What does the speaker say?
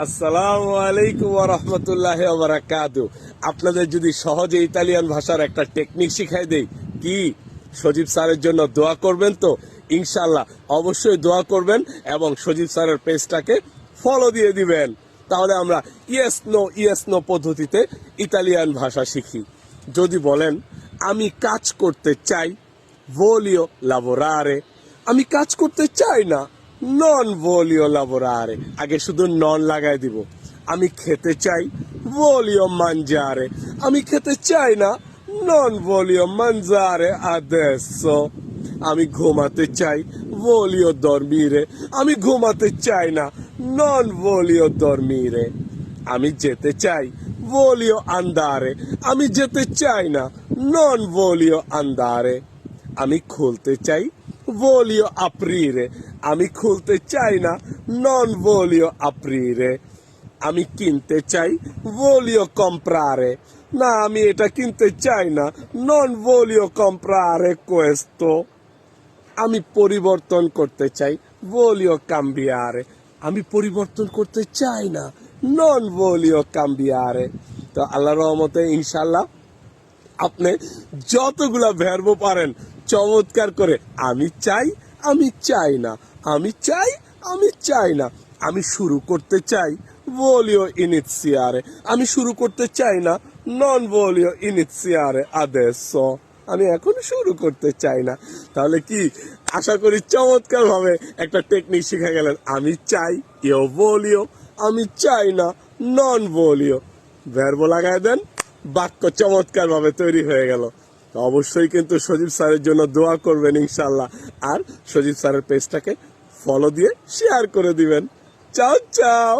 আসসালামু আলাইকুম ওয়া রাহমাতুল্লাহি ওয়া বারাকাতুহু। আপনাদের যদি সহজে ইতালিয়ান ভাষার একটা টেকনিক শিখাই দেই, কি সজীব স্যারের জন্য দোয়া করবেন তো? ইনশাআল্লাহ অবশ্যই দোয়া করবেন এবং সজীব স্যারের পেজটাকে ফলো দিয়ে দিবেন। তাহলে আমরা ইয়েস নো পদ্ধতিতে ইতালিয়ান ভাষা শিখি। যদি বলেন আমি কাজ করতে চাই, voglio lavorare, আমি কাজ করতে চাই না, নন voglio lavorare, আগে শুধু নন লাগাই দিব। আমি খেতে চাই, voglio mangiare, আমি খেতে চাই না, নন voglio mangiare adesso। আমি ঘুমাতে চাই, voglio dormire, আমি ঘুমাতে চাই না, নন voglio dormire। আমি যেতে চাই, voglio andare, আমি যেতে চাই না, নন voglio andare। আমি খুলতে চাই, voglio aprire, আমি খুলতে চাই না, non voglio aprire। আমি কিনতে চাই, voglio comprare, না আমি এটা কিনতে চাই না, non voglio comprare questo। আমি পরিবর্তন করতে চাই, voglio cambiare, আমি পরিবর্তন করতে চাই না, non voglio cambiare। তো আল্লাহর রহমতে ইনশাআল্লাহ আপনি যতগুলা ভার্ব পারেন চমৎকার করে আমি চাই, আমি চাই না, আমি চাই, আমি চাই না, আমি শুরু করতে চাই, voglio iniziare, আমি শুরু করতে চাই না, non voglio iniziare adesso, আমি এখন শুরু করতে চাই না। তাহলে কি আশা করি চমৎকার ভাবে একটা টেকনিক শিখে গেলেন। আমি চাই, io voglio, আমি চাই না, non voglio, ভার্ব লাগায় দেন, বাক্য চমৎকার ভাবে তৈরি হয়ে গেল। অবশ্যই কিন্তু সজীব স্যারের জন্য দোয়া করবেন ইনশাল্লাহ, আর সজীব স্যারের পেজটাকে ফলো দিয়ে শেয়ার করে দিবেন। চাও চাও।